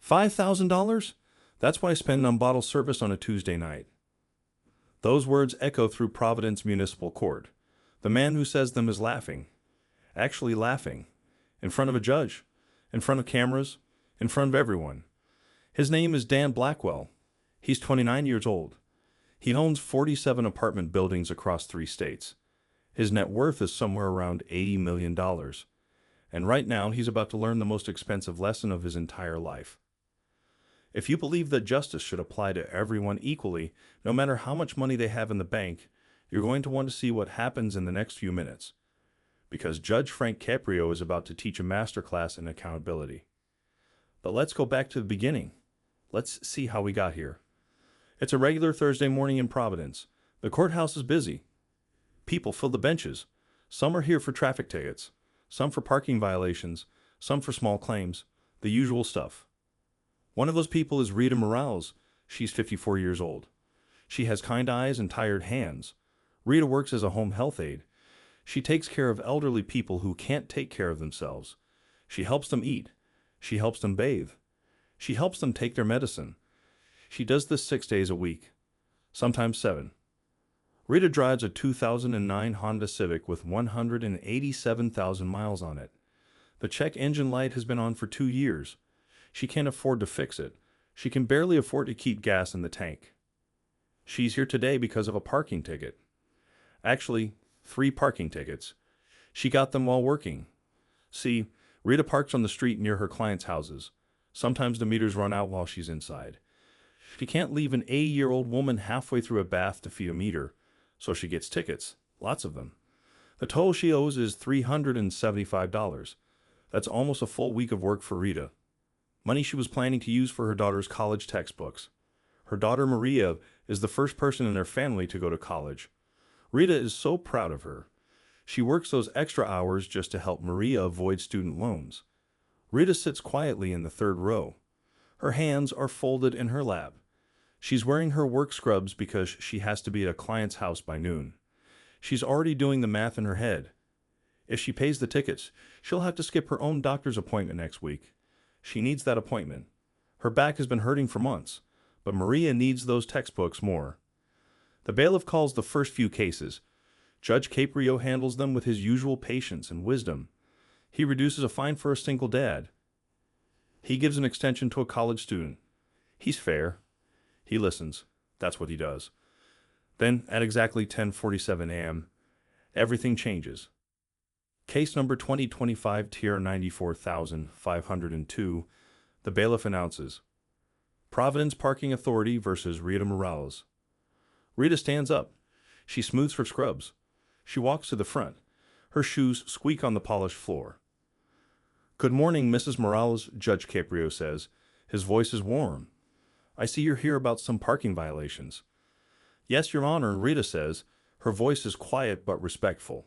$5,000? That's what I spend on bottle service on a Tuesday night. Those words echo through Providence Municipal Court. The man who says them is laughing. Actually laughing. In front of a judge. In front of cameras. In front of everyone. His name is Dante Blackwell. He's 29 years old. He owns 47 apartment buildings across 3 states. His net worth is somewhere around $80 million. And right now, he's about to learn the most expensive lesson of his entire life. If you believe that justice should apply to everyone equally, no matter how much money they have in the bank, you're going to want to see what happens in the next few minutes. Because Judge Caprio is about to teach a masterclass in accountability. But let's go back to the beginning. Let's see how we got here. It's a regular Thursday morning in Providence. The courthouse is busy. People fill the benches. Some are here for traffic tickets, some for parking violations, some for small claims, the usual stuff. One of those people is Rita Morales. She's 54 years old. She has kind eyes and tired hands. Rita works as a home health aide. She takes care of elderly people who can't take care of themselves. She helps them eat. She helps them bathe. She helps them take their medicine. She does this 6 days a week, sometimes 7. Rita drives a 2009 Honda Civic with 187,000 miles on it. The check engine light has been on for 2 years. She can't afford to fix it. She can barely afford to keep gas in the tank. She's here today because of a parking ticket. Actually, 3 parking tickets. She got them while working. See, Rita parks on the street near her clients' houses. Sometimes the meters run out while she's inside. She can't leave an 80-year-old woman halfway through a bath to feed a meter, so she gets tickets, lots of them. The total she owes is $375. That's almost a full week of work for Rita. Money she was planning to use for her daughter's college textbooks. Her daughter Maria is the first person in their family to go to college. Rita is so proud of her. She works those extra hours just to help Maria avoid student loans. Rita sits quietly in the 3rd row. Her hands are folded in her lap. She's wearing her work scrubs because she has to be at a client's house by noon. She's already doing the math in her head. If she pays the tickets, she'll have to skip her own doctor's appointment next week. She needs that appointment. Her back has been hurting for months, but Maria needs those textbooks more. The bailiff calls the first few cases. Judge Caprio handles them with his usual patience and wisdom. He reduces a fine for a single dad. He gives an extension to a college student. He's fair. He listens. That's what he does. Then, at exactly 10:47 a.m., everything changes. Case number 2025 TR 94,502, the bailiff announces, Providence Parking Authority versus Rita Morales. Rita stands up. She smooths her scrubs. She walks to the front. Her shoes squeak on the polished floor. Good morning, Mrs. Morales, Judge Caprio says. His voice is warm. I see you're here about some parking violations. Yes, Your Honor, Rita says. Her voice is quiet but respectful.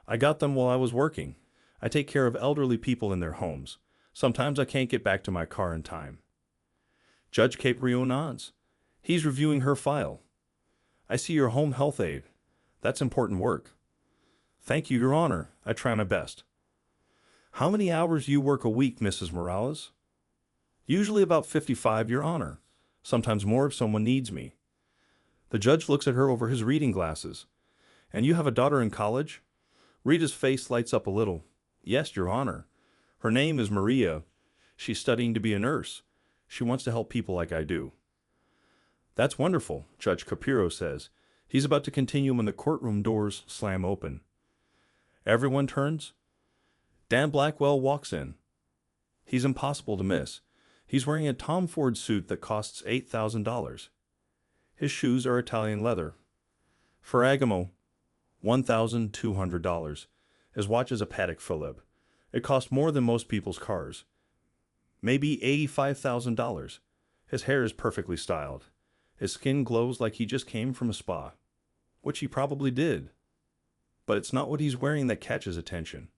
I got them while I was working. I take care of elderly people in their homes. Sometimes I can't get back to my car in time. Judge Caprio nods. He's reviewing her file. I see you're home health aide. That's important work. Thank you, Your Honor. I try my best. How many hours do you work a week, Mrs. Morales? Usually about 55, Your Honor. Sometimes more if someone needs me. The judge looks at her over his reading glasses. And you have a daughter in college? Rita's face lights up a little. Yes, Your Honor. Her name is Maria. She's studying to be a nurse. She wants to help people like I do. That's wonderful, Judge Caprio says. He's about to continue when the courtroom doors slam open. Everyone turns. Dante Blackwell walks in. He's impossible to miss. He's wearing a Tom Ford suit that costs $8,000. His shoes are Italian leather. Ferragamo, $1,200. His watch is a Patek Philippe. It costs more than most people's cars. Maybe $85,000. His hair is perfectly styled. His skin glows like he just came from a spa. Which he probably did. But it's not what he's wearing that catches attention.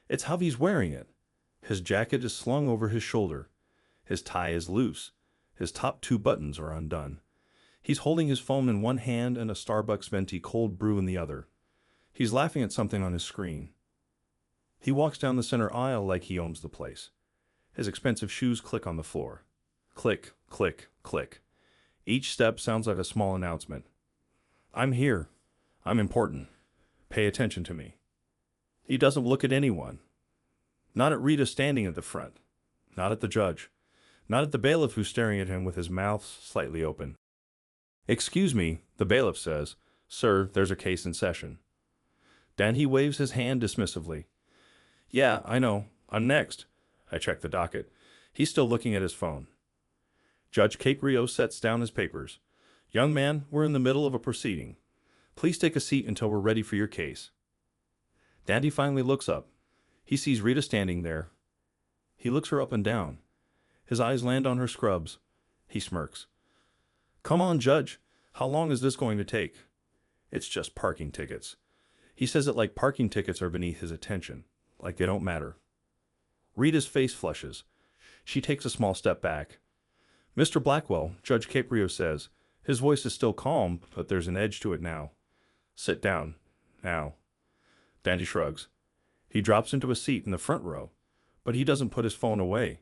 It's how he's wearing it. His jacket is slung over his shoulder. His tie is loose. His top 2 buttons are undone. He's holding his phone in one hand and a Starbucks venti cold brew in the other. He's laughing at something on his screen. He walks down the center aisle like he owns the place. His expensive shoes click on the floor. Click, click, click. Each step sounds like a small announcement. I'm here. I'm important. Pay attention to me. He doesn't look at anyone. Not at Rita standing at the front. Not at the judge. Not at the bailiff who's staring at him with his mouth slightly open. Excuse me, the bailiff says. Sir, there's a case in session. Dante waves his hand dismissively. Yeah, I know. I'm next. I check the docket. He's still looking at his phone. Judge Caprio sets down his papers. Young man, we're in the middle of a proceeding. Please take a seat until we're ready for your case. Dante finally looks up. He sees Rita standing there. He looks her up and down. His eyes land on her scrubs. He smirks. Come on, Judge. How long is this going to take? It's just parking tickets. He says it like parking tickets are beneath his attention, like they don't matter. Rita's face flushes. She takes a small step back. Mr. Blackwell, Judge Caprio says. His voice is still calm, but there's an edge to it now. Sit down. Now. Dante shrugs. He drops into a seat in the front row, but he doesn't put his phone away.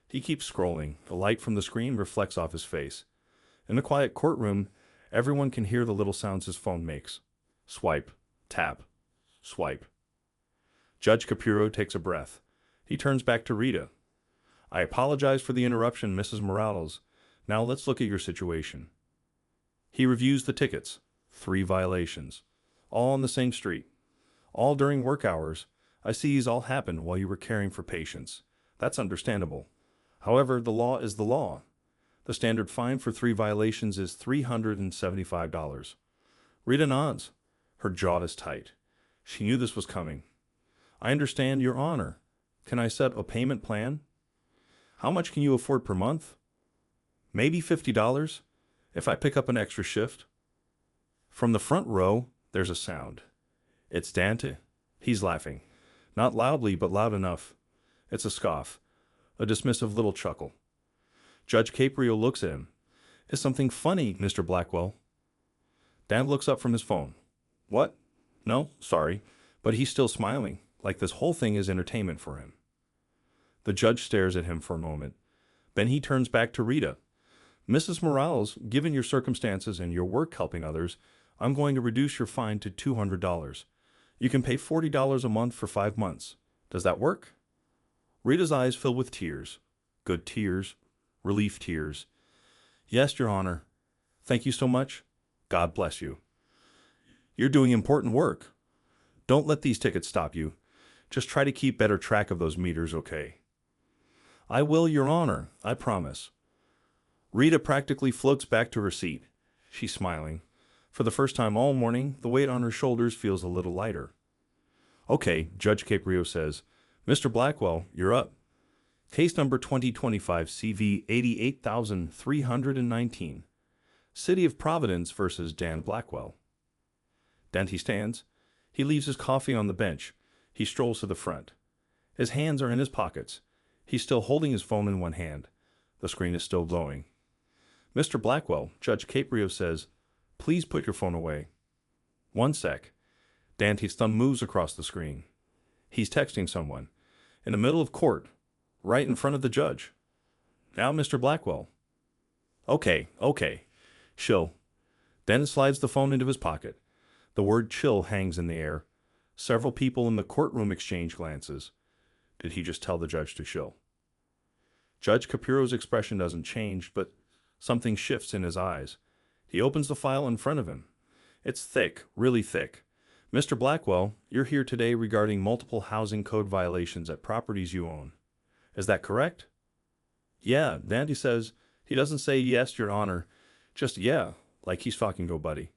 He keeps scrolling. The light from the screen reflects off his face. In the quiet courtroom, everyone can hear the little sounds his phone makes. Swipe. Tap. Swipe. Judge Caprio takes a breath. He turns back to Rita. I apologize for the interruption, Mrs. Morales. Now let's look at your situation. He reviews the tickets. 3 violations. All on the same street. All during work hours. I see these all happened while you were caring for patients. That's understandable. However, the law is the law. The standard fine for 3 violations is $375. Rita nods. Her jaw is tight. She knew this was coming. I understand, Your Honor. Can I set a payment plan? How much can you afford per month? Maybe $50 if I pick up an extra shift. From the front row, there's a sound. It's Dante. He's laughing. Not loudly, but loud enough. It's a scoff. A dismissive little chuckle. Judge Caprio looks at him. Is something funny, Mr. Blackwell? Dan looks up from his phone. What? No, sorry. But he's still smiling, like this whole thing is entertainment for him. The judge stares at him for a moment. Then he turns back to Rita. Mrs. Morales, given your circumstances and your work helping others, I'm going to reduce your fine to $200. You can pay $40 a month for 5 months. Does that work? Rita's eyes fill with tears. Good tears. Relief tears. Yes, Your Honor. Thank you so much. God bless you. You're doing important work. Don't let these tickets stop you. Just try to keep better track of those meters, okay? I will, Your Honor. I promise. Rita practically floats back to her seat. She's smiling. For the first time all morning, the weight on her shoulders feels a little lighter. Okay, Judge Caprio says. Mr. Blackwell, you're up. Case number 2025 CV 88319. City of Providence versus Dan Blackwell. Dante stands. He leaves his coffee on the bench. He strolls to the front. His hands are in his pockets. He's still holding his phone in one hand. The screen is still glowing. Mr. Blackwell, Judge Caprio says, please put your phone away. 1 sec. Dante's thumb moves across the screen. He's texting someone. In the middle of court. Right in front of the judge. Now, Mr. Blackwell. Okay. Chill. Then slides the phone into his pocket. The word chill hangs in the air. Several people in the courtroom exchange glances. Did he just tell the judge to chill? Judge Caprio's expression doesn't change, but something shifts in his eyes. He opens the file in front of him. It's thick, really thick. Mr. Blackwell, you're here today regarding multiple housing code violations at properties you own. Is that correct? Yeah, Dante says. He doesn't say yes, Your Honor. Just yeah, like he's talking to a buddy.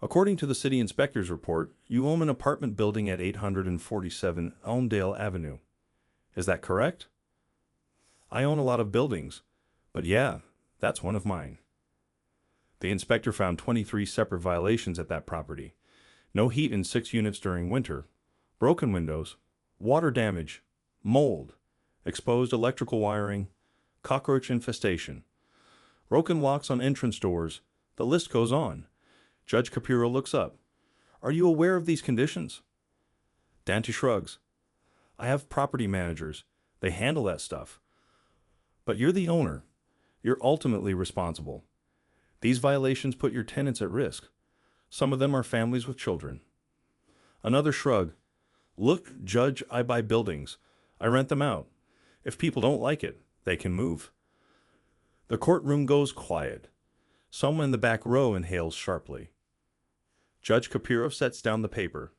According to the city inspector's report, you own an apartment building at 847 Elmdale Avenue. Is that correct? I own a lot of buildings, but yeah, that's one of mine. The inspector found 23 separate violations at that property. No heat in 6 units during winter, broken windows, water damage, mold, exposed electrical wiring, cockroach infestation, broken locks on entrance doors. The list goes on. Judge Caprio looks up. Are you aware of these conditions? Dante shrugs. I have property managers. They handle that stuff. But you're the owner. You're ultimately responsible. These violations put your tenants at risk. Some of them are families with children. Another shrug. Look, Judge, I buy buildings. I rent them out. If people don't like it, they can move. The courtroom goes quiet. Someone in the back row inhales sharply. Judge Caprio sets down the paper.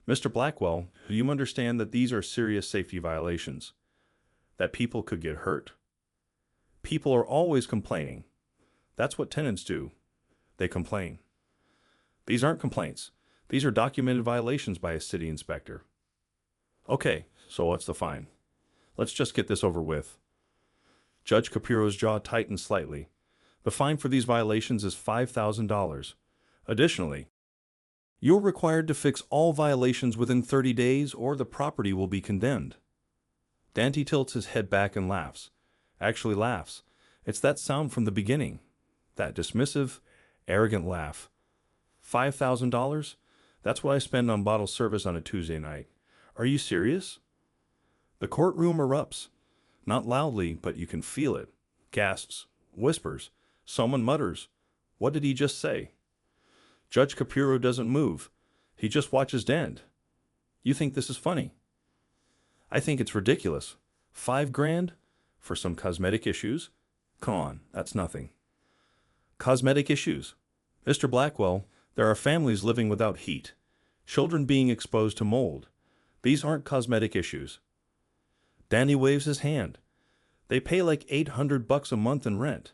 Mr. Blackwell, do you understand that these are serious safety violations? That people could get hurt? People are always complaining. That's what tenants do. They complain. These aren't complaints. These are documented violations by a city inspector. Okay, so what's the fine? Let's just get this over with. Judge Caprio's jaw tightened slightly. The fine for these violations is $5,000. Additionally, you're required to fix all violations within 30 days or the property will be condemned. Dante tilts his head back and laughs. Actually laughs. It's that sound from the beginning. That dismissive, arrogant laugh. $5,000? That's what I spend on bottle service on a Tuesday night. Are you serious? The courtroom erupts. Not loudly, but you can feel it. Gasps, whispers. Someone mutters. What did he just say? Judge Caprio doesn't move. He just watches Dante. You think this is funny? I think it's ridiculous. $5,000? For some cosmetic issues? Come on, that's nothing. Cosmetic issues. Mr. Blackwell, there are families living without heat. Children being exposed to mold. These aren't cosmetic issues. Dante waves his hand. They pay like $800 a month in rent.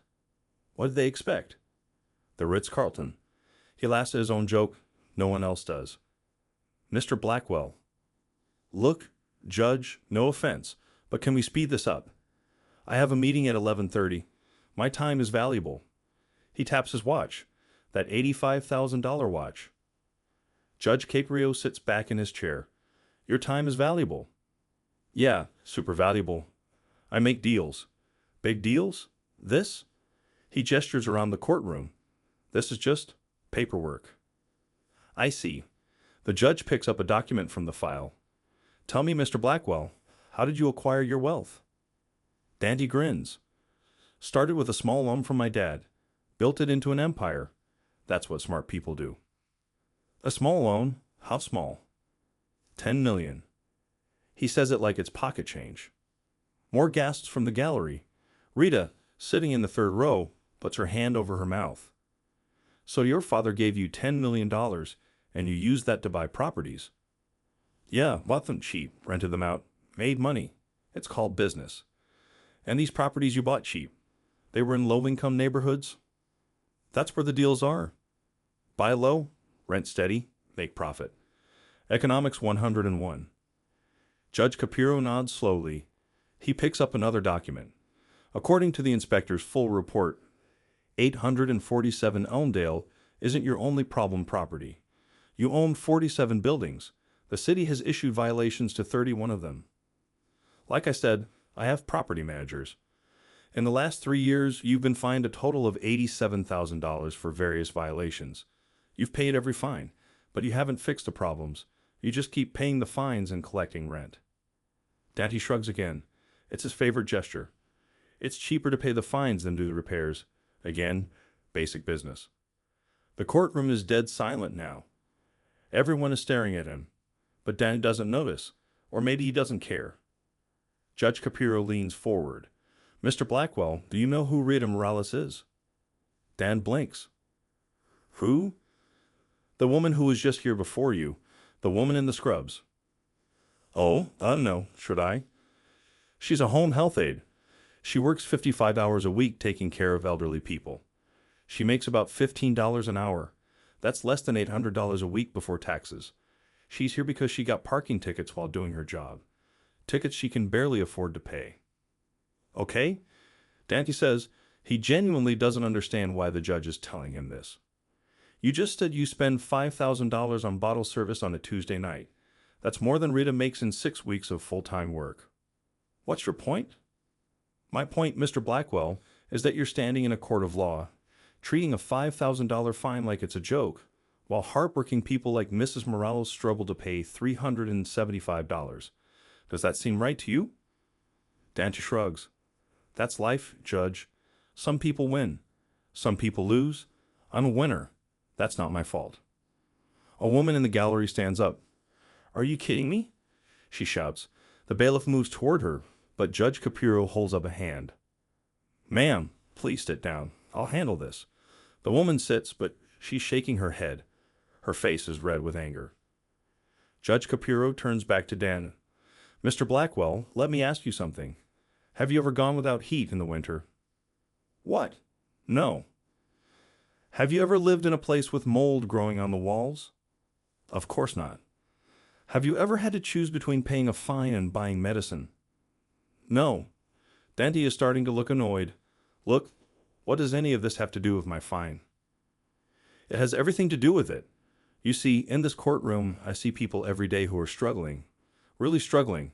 What did they expect? The Ritz-Carlton. He laughs at his own joke. No one else does. Mr. Blackwell. Look, Judge, no offense, but can we speed this up? I have a meeting at 11:30. My time is valuable. He taps his watch. That $85,000 watch. Judge Caprio sits back in his chair. Your time is valuable. Yeah, super valuable. I make deals. Big deals? This? He gestures around the courtroom. This is just paperwork. I see. The judge picks up a document from the file. Tell me, Mr. Blackwell, how did you acquire your wealth? Dante grins. Started with a small loan from my dad. Built it into an empire. That's what smart people do. A small loan? How small? 10 million. He says it like it's pocket change. More gasps from the gallery. Rita, sitting in the third row, puts her hand over her mouth. So your father gave you $10 million and you used that to buy properties? Yeah, bought them cheap, rented them out, made money. It's called business. And these properties you bought cheap, they were in low-income neighborhoods? That's where the deals are. Buy low, rent steady, make profit. Economics 101. Judge Caprio nods slowly. He picks up another document. According to the inspector's full report, 847 Elmdale isn't your only problem property. You own 47 buildings. The city has issued violations to 31 of them. Like I said, I have property managers. In the last 3 years, you've been fined a total of $87,000 for various violations. You've paid every fine, but you haven't fixed the problems. You just keep paying the fines and collecting rent. Dante shrugs again. It's his favorite gesture. It's cheaper to pay the fines than do the repairs. Again, basic business. The courtroom is dead silent now. Everyone is staring at him, but Dante doesn't notice, or maybe he doesn't care. Judge Caprio leans forward. Mr. Blackwell, do you know who Rita Morales is? Dan blinks. Who? The woman who was just here before you. The woman in the scrubs. Oh, no, should I? She's a home health aide. She works 55 hours a week taking care of elderly people. She makes about $15 an hour. That's less than $800 a week before taxes. She's here because she got parking tickets while doing her job. Tickets she can barely afford to pay. Okay? Dante says he genuinely doesn't understand why the judge is telling him this. You just said you spend $5,000 on bottle service on a Tuesday night. That's more than Rita makes in 6 weeks of full-time work. What's your point? My point, Mr. Blackwell, is that you're standing in a court of law, treating a $5,000 fine like it's a joke, while hardworking people like Mrs. Morales struggle to pay $375. Does that seem right to you? Dante shrugs. That's life, Judge. Some people win. Some people lose. I'm a winner. That's not my fault. A woman in the gallery stands up. Are you kidding me? She shouts. The bailiff moves toward her, but Judge Caprio holds up a hand. Ma'am, please sit down. I'll handle this. The woman sits, but she's shaking her head. Her face is red with anger. Judge Caprio turns back to Dan. Mr. Blackwell, let me ask you something. Have you ever gone without heat in the winter? What? No. Have you ever lived in a place with mold growing on the walls? Of course not. Have you ever had to choose between paying a fine and buying medicine? No. Dante is starting to look annoyed. Look, what does any of this have to do with my fine? It has everything to do with it. You see, in this courtroom, I see people every day who are struggling. Really struggling.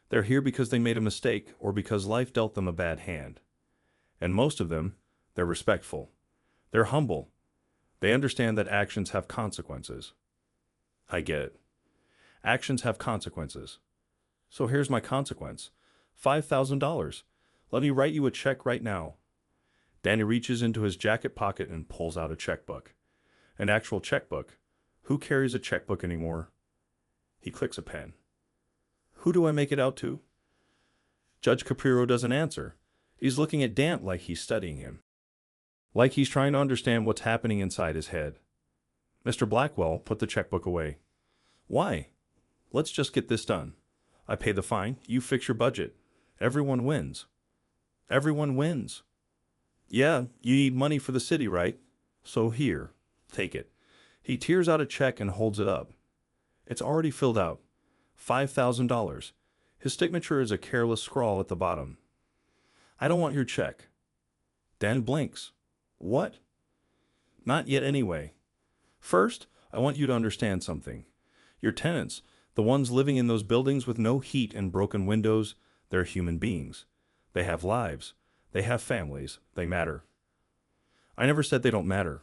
They're here because they made a mistake or because life dealt them a bad hand. And most of them, they're respectful. They're humble. They understand that actions have consequences. I get it. Actions have consequences. So here's my consequence. $5,000. Let me write you a check right now. Danny reaches into his jacket pocket and pulls out a checkbook. An actual checkbook. Who carries a checkbook anymore? He clicks a pen. Who do I make it out to? Judge Caprio doesn't answer. He's looking at Dante like he's studying him. Like he's trying to understand what's happening inside his head. Mr. Blackwell put the checkbook away. Why? Let's just get this done. I pay the fine, you fix your budget. Everyone wins. Everyone wins. Yeah, you need money for the city, right? So here, take it. He tears out a check and holds it up. It's already filled out. $5,000. His signature is a careless scrawl at the bottom. I don't want your check. Dan blinks. What? Not yet anyway. First, I want you to understand something. Your tenants, the ones living in those buildings with no heat and broken windows, they're human beings. They have lives. They have families. They matter. I never said they don't matter.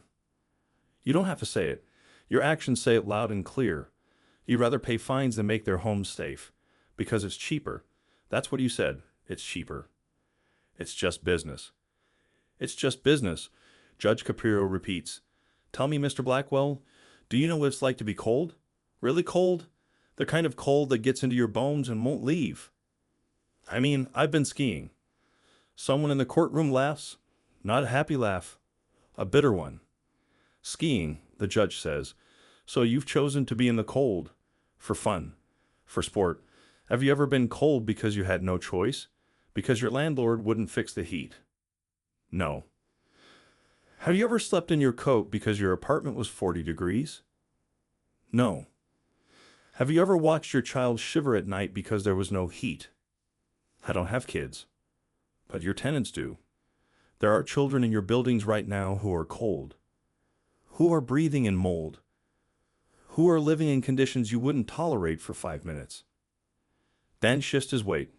You don't have to say it. Your actions say it loud and clear. You'd rather pay fines than make their homes safe. Because it's cheaper. That's what you said. It's cheaper. It's just business. It's just business, Judge Caprio repeats. Tell me, Mr. Blackwell, do you know what it's like to be cold? Really cold? The kind of cold that gets into your bones and won't leave. I mean, I've been skiing. Someone in the courtroom laughs. Not a happy laugh. A bitter one. Skiing, the judge says. So you've chosen to be in the cold. For fun. For sport. Have you ever been cold because you had no choice? Because your landlord wouldn't fix the heat? No. Have you ever slept in your coat because your apartment was 40 degrees? No. Have you ever watched your child shiver at night because there was no heat? I don't have kids. But your tenants do. There are children in your buildings right now who are cold. Who are breathing in mold. Who are living in conditions you wouldn't tolerate for 5 minutes. Dan shifts his weight.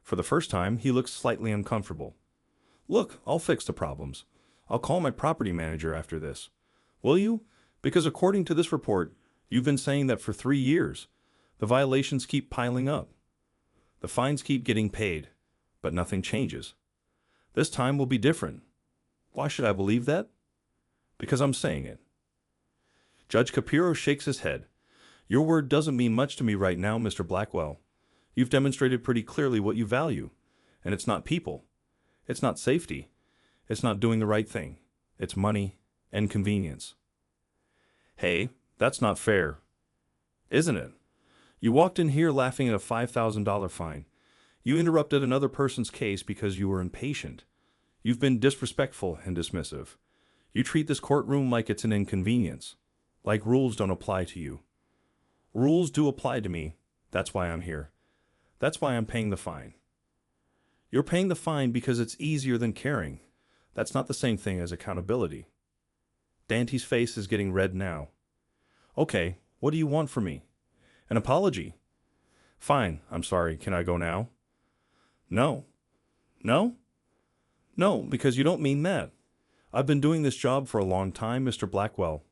For the first time, he looks slightly uncomfortable. Look, I'll fix the problems. I'll call my property manager after this. Will you? Because according to this report, you've been saying that for 3 years. The violations keep piling up. The fines keep getting paid, but nothing changes. This time will be different. Why should I believe that? Because I'm saying it. Judge Caprio shakes his head. Your word doesn't mean much to me right now, Mr. Blackwell. You've demonstrated pretty clearly what you value, and it's not people. It's not safety. It's not doing the right thing. It's money and convenience. Hey, that's not fair. Isn't it? You walked in here laughing at a $5,000 fine. You interrupted another person's case because you were impatient. You've been disrespectful and dismissive. You treat this courtroom like it's an inconvenience, like rules don't apply to you. Rules do apply to me. That's why I'm here. That's why I'm paying the fine. You're paying the fine because it's easier than caring. That's not the same thing as accountability. Dante's face is getting red now. Okay, what do you want from me? An apology? Fine, I'm sorry. Can I go now? No. No? No, because you don't mean that. I've been doing this job for a long time, Mr. Blackwell.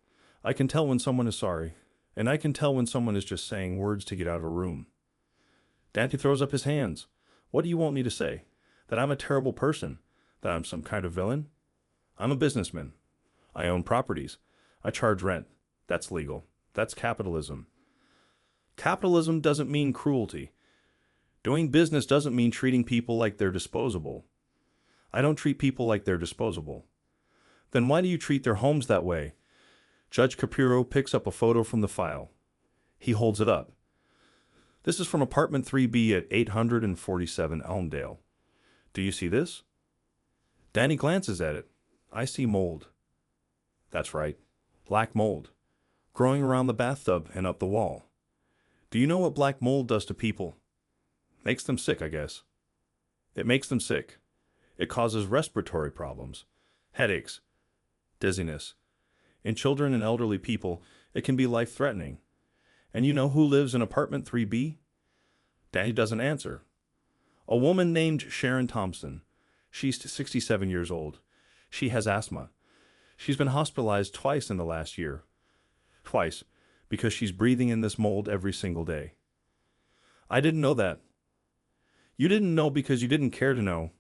I can tell when someone is sorry, and I can tell when someone is just saying words to get out of a room. Dante throws up his hands. What do you want me to say? That I'm a terrible person? That I'm some kind of villain? I'm a businessman. I own properties. I charge rent. That's legal. That's capitalism. Capitalism doesn't mean cruelty. Doing business doesn't mean treating people like they're disposable. I don't treat people like they're disposable. Then why do you treat their homes that way? Judge Caprio picks up a photo from the file. He holds it up. This is from apartment 3B at 847 Elmdale. Do you see this? Danny glances at it. I see mold. That's right. Black mold. Growing around the bathtub and up the wall. Do you know what black mold does to people? Makes them sick, I guess. It makes them sick. It causes respiratory problems, headaches, dizziness. In children and elderly people, it can be life-threatening. And you know who lives in apartment 3B? Danny doesn't answer. A woman named Sharon Thompson. She's 67 years old. She has asthma. She's been hospitalized twice in the last year. Twice, because she's breathing in this mold every single day. I didn't know that. You didn't know because you didn't care to know.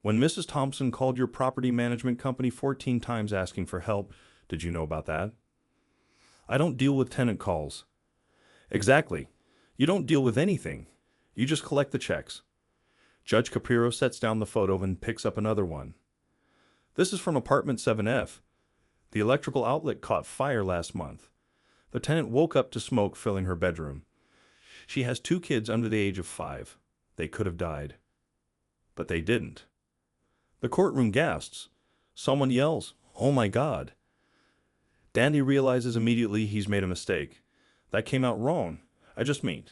When Mrs. Thompson called your property management company 14 times asking for help, did you know about that? I don't deal with tenant calls. Exactly. You don't deal with anything. You just collect the checks. Judge Caprio sets down the photo and picks up another one. This is from apartment 7F. The electrical outlet caught fire last month. The tenant woke up to smoke filling her bedroom. She has 2 kids under the age of 5. They could have died. But they didn't. The courtroom gasps. Someone yells, "Oh my God." Dandy realizes immediately he's made a mistake. That came out wrong. I just mean.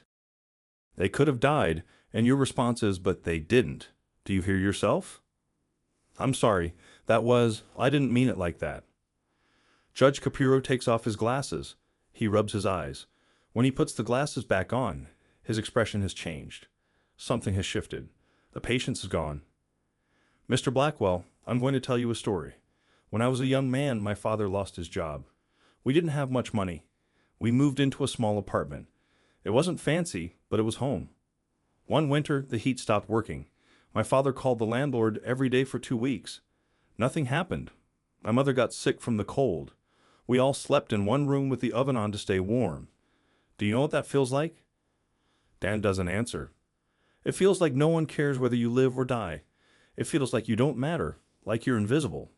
They could have died, and your response is, but they didn't. Do you hear yourself? I'm sorry. I didn't mean it like that. Judge Caprio takes off his glasses. He rubs his eyes. When he puts the glasses back on, his expression has changed. Something has shifted. The patience is gone. Mr. Blackwell, I'm going to tell you a story. When I was a young man, my father lost his job. We didn't have much money. We moved into a small apartment. It wasn't fancy, but it was home. One winter, the heat stopped working. My father called the landlord every day for 2 weeks. Nothing happened. My mother got sick from the cold. We all slept in one room with the oven on to stay warm. Do you know what that feels like? Dan doesn't answer. It feels like no one cares whether you live or die. It feels like you don't matter, like you're invisible.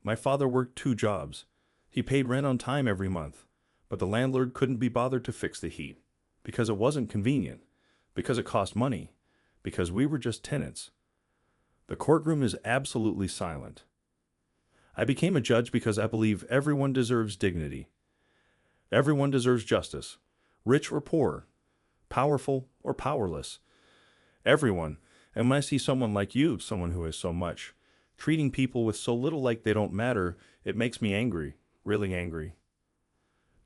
My father worked 2 jobs. He paid rent on time every month, but the landlord couldn't be bothered to fix the heat, because it wasn't convenient, because it cost money, because we were just tenants. The courtroom is absolutely silent. I became a judge because I believe everyone deserves dignity. Everyone deserves justice, rich or poor, powerful or powerless. Everyone, and when I see someone like you, someone who has so much, treating people with so little like they don't matter, it makes me angry, really angry.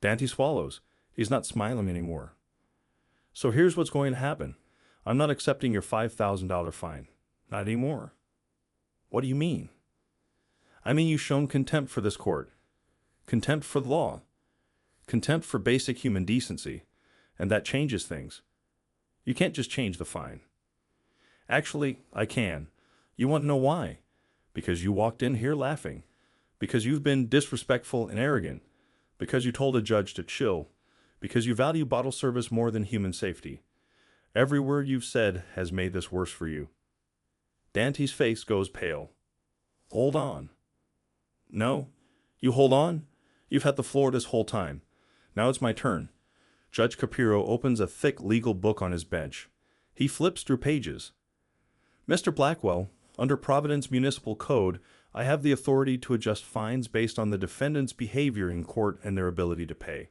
Dante swallows. He's not smiling anymore. So here's what's going to happen. I'm not accepting your $5,000 fine. Not anymore. What do you mean? I mean you've shown contempt for this court. Contempt for the law. Contempt for basic human decency. And that changes things. You can't just change the fine. Actually, I can. You want to know why? Because you walked in here laughing. Because you've been disrespectful and arrogant. Because you told a judge to chill. Because you value bottle service more than human safety. Every word you've said has made this worse for you. Dante's face goes pale. Hold on. No? You hold on? You've had the floor this whole time. Now it's my turn. Judge Caprio opens a thick legal book on his bench. He flips through pages. Mr. Blackwell, under Providence Municipal Code, I have the authority to adjust fines based on the defendant's behavior in court and their ability to pay.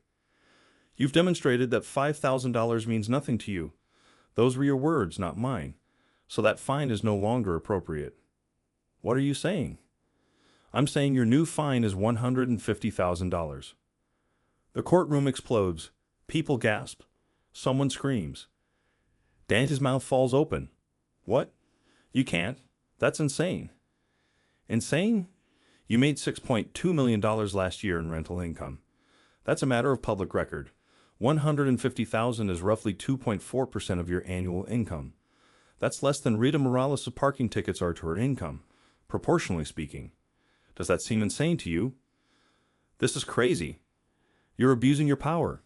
You've demonstrated that $5,000 means nothing to you. Those were your words, not mine. So that fine is no longer appropriate. What are you saying? I'm saying your new fine is $150,000. The courtroom explodes. People gasp. Someone screams. Dante's mouth falls open. What? You can't. That's insane. Insane? You made $6.2 million last year in rental income. That's a matter of public record. $150,000 is roughly 2.4% of your annual income. That's less than Rita Morales' parking tickets are to her income, proportionally speaking. Does that seem insane to you? This is crazy. You're abusing your power.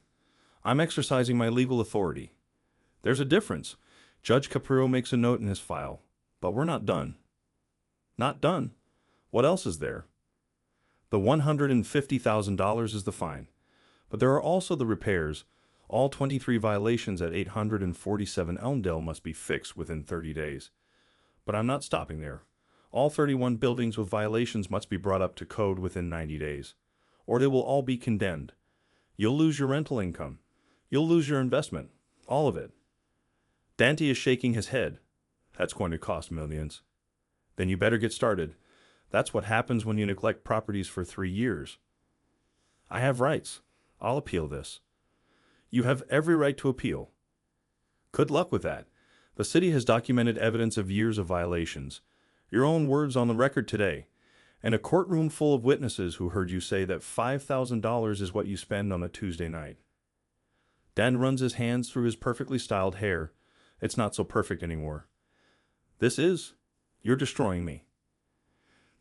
I'm exercising my legal authority. There's a difference. Judge Caprio makes a note in his file. But we're not done. Not done? What else is there? The $150,000 is the fine. But there are also the repairs. All 23 violations at 847 Elmdale must be fixed within 30 days. But I'm not stopping there. All 31 buildings with violations must be brought up to code within 90 days, or they will all be condemned. You'll lose your rental income. You'll lose your investment. All of it. Dante is shaking his head. That's going to cost millions. Then you better get started. That's what happens when you neglect properties for 3 years. I have rights. I'll appeal this. You have every right to appeal. Good luck with that. The city has documented evidence of years of violations. Your own words on the record today. And a courtroom full of witnesses who heard you say that $5,000 is what you spend on a Tuesday night. Dan runs his hands through his perfectly styled hair. It's not so perfect anymore. You're destroying me.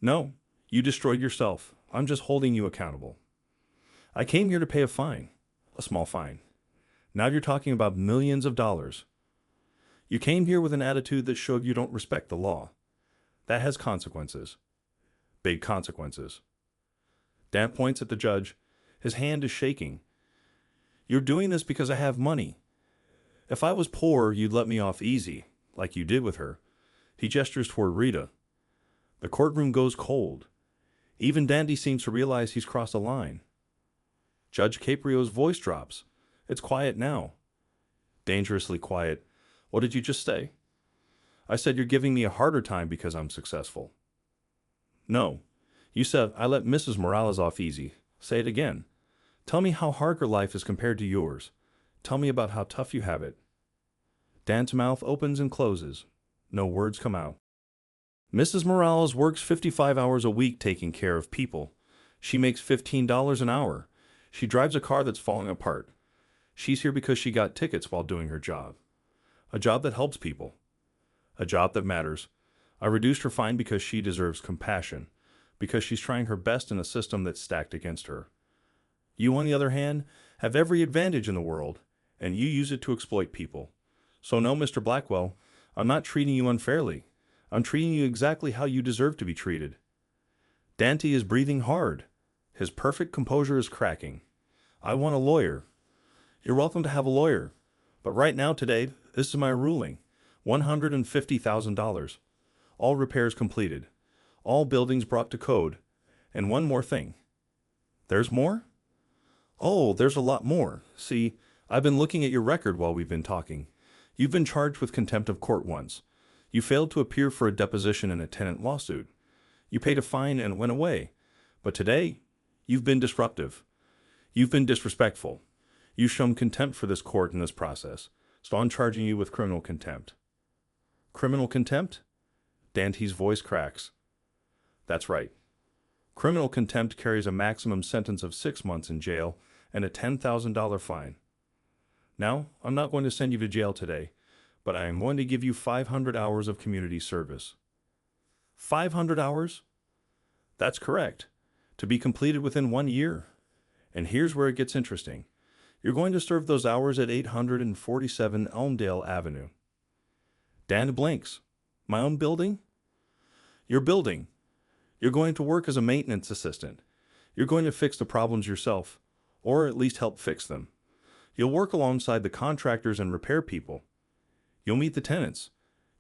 No, you destroyed yourself. I'm just holding you accountable. I came here to pay a fine. A small fine. Now you're talking about millions of dollars. You came here with an attitude that showed you don't respect the law. That has consequences. Big consequences. Dan points at the judge. His hand is shaking. You're doing this because I have money. If I was poor, you'd let me off easy, like you did with her. He gestures toward Rita. The courtroom goes cold. Even Dante seems to realize he's crossed a line. Judge Caprio's voice drops. It's quiet now. Dangerously quiet. What did you just say? I said you're giving me a harder time because I'm successful. No. You said I let Mrs. Morales off easy. Say it again. Tell me how hard her life is compared to yours. Tell me about how tough you have it. Dan's mouth opens and closes. No words come out. Mrs. Morales works 55 hours a week taking care of people. She makes $15 an hour. She drives a car that's falling apart. She's here because she got tickets while doing her job. A job that helps people. A job that matters. I reduced her fine because she deserves compassion, because she's trying her best in a system that's stacked against her. You, on the other hand, have every advantage in the world, and you use it to exploit people. So no, Mr. Blackwell, I'm not treating you unfairly. I'm treating you exactly how you deserve to be treated. Dante is breathing hard. His perfect composure is cracking. I want a lawyer. You're welcome to have a lawyer. But right now, today, this is my ruling. $150,000. All repairs completed. All buildings brought to code. And one more thing. There's more? Oh, there's a lot more. See, I've been looking at your record while we've been talking. You've been charged with contempt of court once. You failed to appear for a deposition in a tenant lawsuit. You paid a fine and went away. But today, you've been disruptive. You've been disrespectful. You've shown contempt for this court and this process. So I'm charging you with criminal contempt. Criminal contempt? Dante's voice cracks. That's right. Criminal contempt carries a maximum sentence of 6 months in jail and a $10,000 fine. Now, I'm not going to send you to jail today, but I am going to give you 500 hours of community service. 500 hours? That's correct. To be completed within 1 year. And here's where it gets interesting. You're going to serve those hours at 847 Elmdale Avenue. Dan blinks. My own building? Your building. You're going to work as a maintenance assistant. You're going to fix the problems yourself, or at least help fix them. You'll work alongside the contractors and repair people. You'll meet the tenants.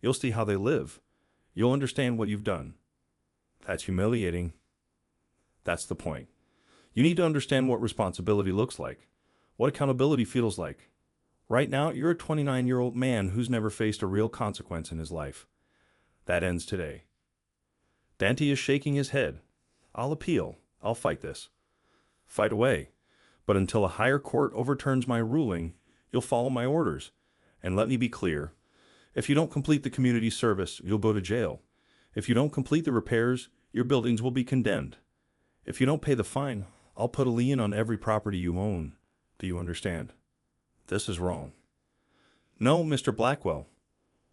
You'll see how they live. You'll understand what you've done. That's humiliating. That's the point. You need to understand what responsibility looks like, what accountability feels like. Right now, you're a 29-year-old man who's never faced a real consequence in his life. That ends today. Dante is shaking his head. I'll appeal. I'll fight this. Fight away. But until a higher court overturns my ruling, you'll follow my orders. And let me be clear. If you don't complete the community service, you'll go to jail. If you don't complete the repairs, your buildings will be condemned. If you don't pay the fine, I'll put a lien on every property you own. Do you understand? This is wrong. No, Mr. Blackwell.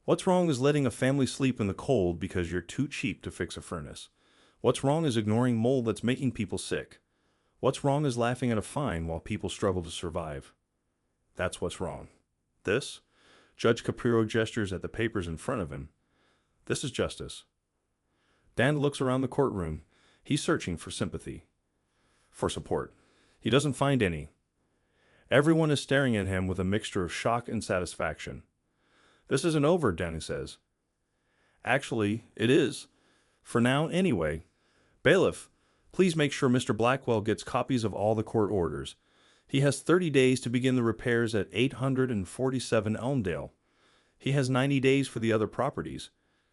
What's wrong is letting a family sleep in the cold because you're too cheap to fix a furnace. What's wrong is ignoring mold that's making people sick. What's wrong is laughing at a fine while people struggle to survive. That's what's wrong. This, Judge Caprio gestures at the papers in front of him. This is justice. Dan looks around the courtroom. He's searching for sympathy, for support. He doesn't find any. Everyone is staring at him with a mixture of shock and satisfaction. This isn't over, Danny says. Actually, it is. For now, anyway. Bailiff, please make sure Mr. Blackwell gets copies of all the court orders. He has 30 days to begin the repairs at 847 Elmdale. He has 90 days for the other properties.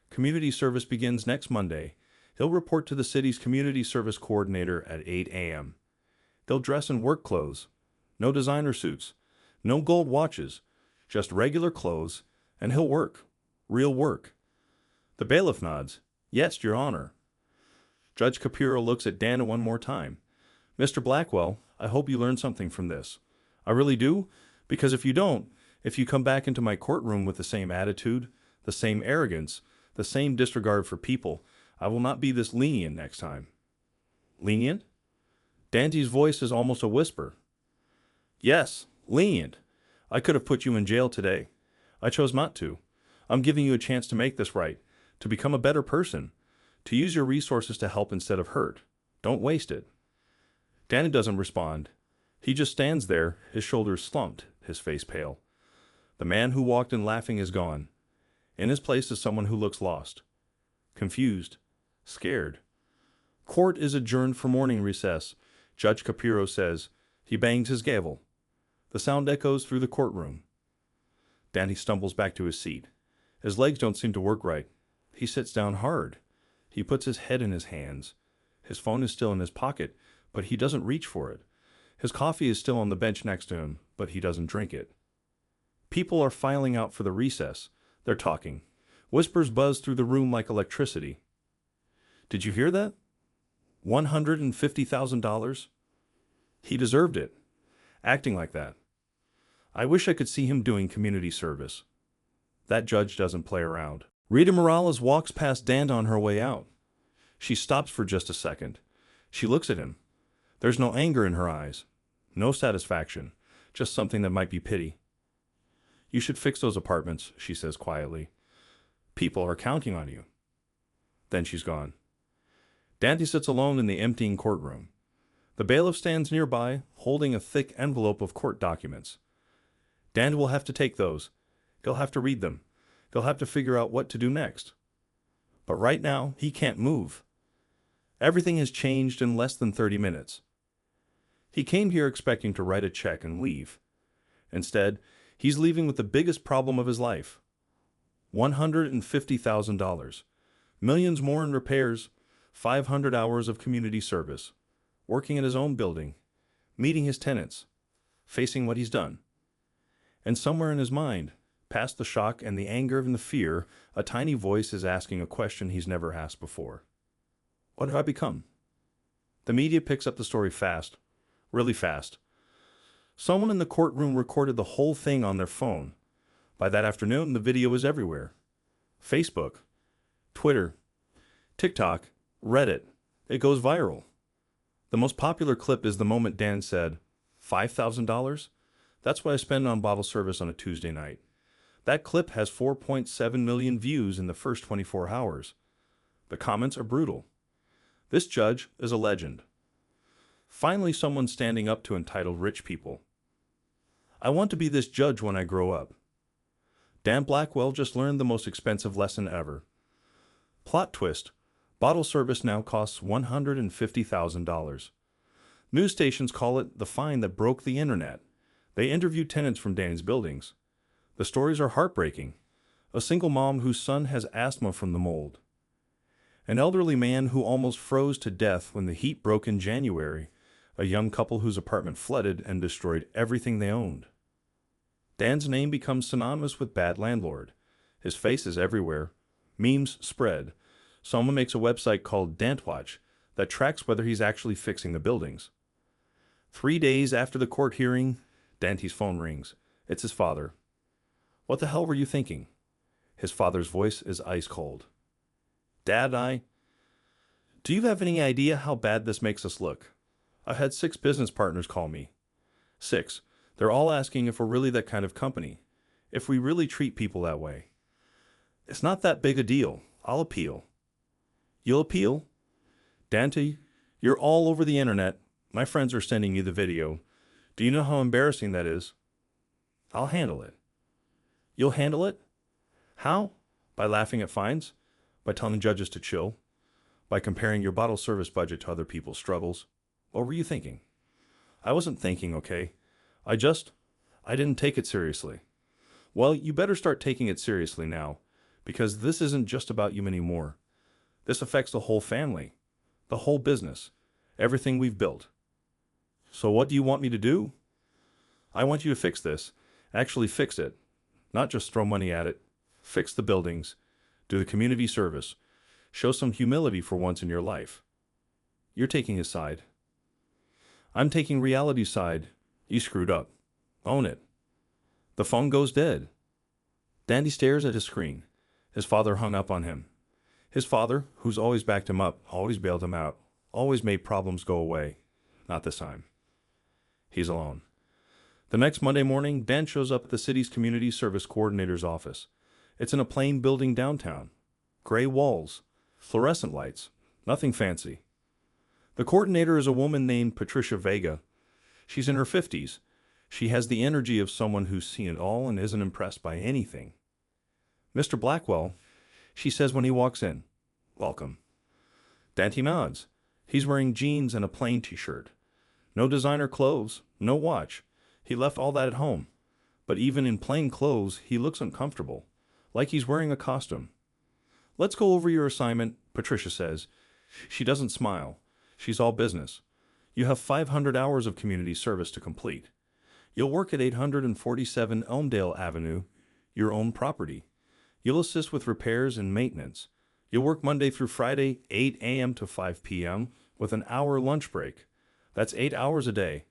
Community service begins next Monday. He'll report to the city's community service coordinator at 8 a.m. They'll dress in work clothes. No designer suits. No gold watches. Just regular clothes. And he'll work. Real work. The bailiff nods. Yes, Your Honor. Judge Caprio looks at Dana one more time. Mr. Blackwell, I hope you learned something from this. I really do, because if you don't, if you come back into my courtroom with the same attitude, the same arrogance, the same disregard for people, I will not be this lenient next time. Lenient? Dante's voice is almost a whisper. Yes, lenient. I could have put you in jail today. I chose not to. I'm giving you a chance to make this right, to become a better person, to use your resources to help instead of hurt. Don't waste it. Danny doesn't respond. He just stands there, his shoulders slumped, his face pale. The man who walked in laughing is gone. In his place is someone who looks lost, confused, scared. Court is adjourned for morning recess, Judge Caprio says. He bangs his gavel. The sound echoes through the courtroom. Danny stumbles back to his seat. His legs don't seem to work right. He sits down hard. He puts his head in his hands. His phone is still in his pocket, but he doesn't reach for it. His coffee is still on the bench next to him, but he doesn't drink it. People are filing out for the recess. They're talking. Whispers buzz through the room like electricity. Did you hear that? $150,000? He deserved it. Acting like that. I wish I could see him doing community service. That judge doesn't play around. Rita Morales walks past Dan on her way out. She stops for just a second. She looks at him. There's no anger in her eyes. No satisfaction. Just something that might be pity. You should fix those apartments, she says quietly. People are counting on you. Then she's gone. Dante sits alone in the emptying courtroom. The bailiff stands nearby, holding a thick envelope of court documents. Dante will have to take those. He'll have to read them. He'll have to figure out what to do next. But right now, he can't move. Everything has changed in less than 30 minutes. He came here expecting to write a check and leave. Instead, he's leaving with the biggest problem of his life. $150,000. Millions more in repairs, 500 hours of community service, working in his own building, meeting his tenants, facing what he's done. And somewhere in his mind, past the shock and the anger and the fear, a tiny voice is asking a question he's never asked before. What have I become? The media picks up the story fast, really fast. Someone in the courtroom recorded the whole thing on their phone. By that afternoon, the video was everywhere. Facebook, Twitter, TikTok, Reddit. It goes viral. The most popular clip is the moment Dan said, $5,000? That's what I spend on bottle service on a Tuesday night. That clip has 4.7 million views in the first 24 hours. The comments are brutal. This judge is a legend. Finally, someone standing up to entitled rich people. I want to be this judge when I grow up. Dan Blackwell just learned the most expensive lesson ever. Plot twist. Bottle service now costs $150,000. News stations call it the fine that broke the internet. They interview tenants from Danny's buildings. The stories are heartbreaking. A single mom whose son has asthma from the mold. An elderly man who almost froze to death when the heat broke in January. A young couple whose apartment flooded and destroyed everything they owned. Dan's name becomes synonymous with bad landlord. His face is everywhere. Memes spread. Someone makes a website called Dantwatch that tracks whether he's actually fixing the buildings. 3 days after the court hearing, Dante's phone rings. It's his father. What the hell were you thinking? His father's voice is ice cold. Dad, Do you have any idea how bad this makes us look? I've had 6 business partners call me. 6. They're all asking if we're really that kind of company, if we really treat people that way. It's not that big a deal. I'll appeal. You'll appeal? Dante, you're all over the internet. My friends are sending you the video. Do you know how embarrassing that is? I'll handle it. You'll handle it? How? By laughing at fines? By telling judges to chill? By comparing your bottle service budget to other people's struggles? What were you thinking? I wasn't thinking, okay? I didn't take it seriously. Well, you better start taking it seriously now, because this isn't just about you anymore. This affects the whole family, the whole business, everything we've built. So what do you want me to do? I want you to fix this. Actually fix it. Not just throw money at it. Fix the buildings. Do the community service. Show some humility for once in your life. You're taking his side. I'm taking reality's side. You screwed up. Own it. The phone goes dead. Dandy stares at his screen. His father hung up on him. His father, who's always backed him up, always bailed him out, always made problems go away. Not this time. He's alone. The next Monday morning, Dan shows up at the city's community service coordinator's office. It's in a plain building downtown. Gray walls. Fluorescent lights. Nothing fancy. The coordinator is a woman named Patricia Vega. She's in her 50s. She has the energy of someone who's seen it all and isn't impressed by anything. Mr. Blackwell, she says when he walks in. Welcome. Dante nods. He's wearing jeans and a plain t-shirt. No designer clothes, no watch. He left all that at home. But even in plain clothes, he looks uncomfortable, like he's wearing a costume. Let's go over your assignment, Patricia says. She doesn't smile. She's all business. You have 500 hours of community service to complete. You'll work at 847 Elmdale Avenue, your own property. You'll assist with repairs and maintenance. You'll work Monday through Friday, 8 a.m. to 5 p.m. with an hour lunch break. That's 8 hours a day.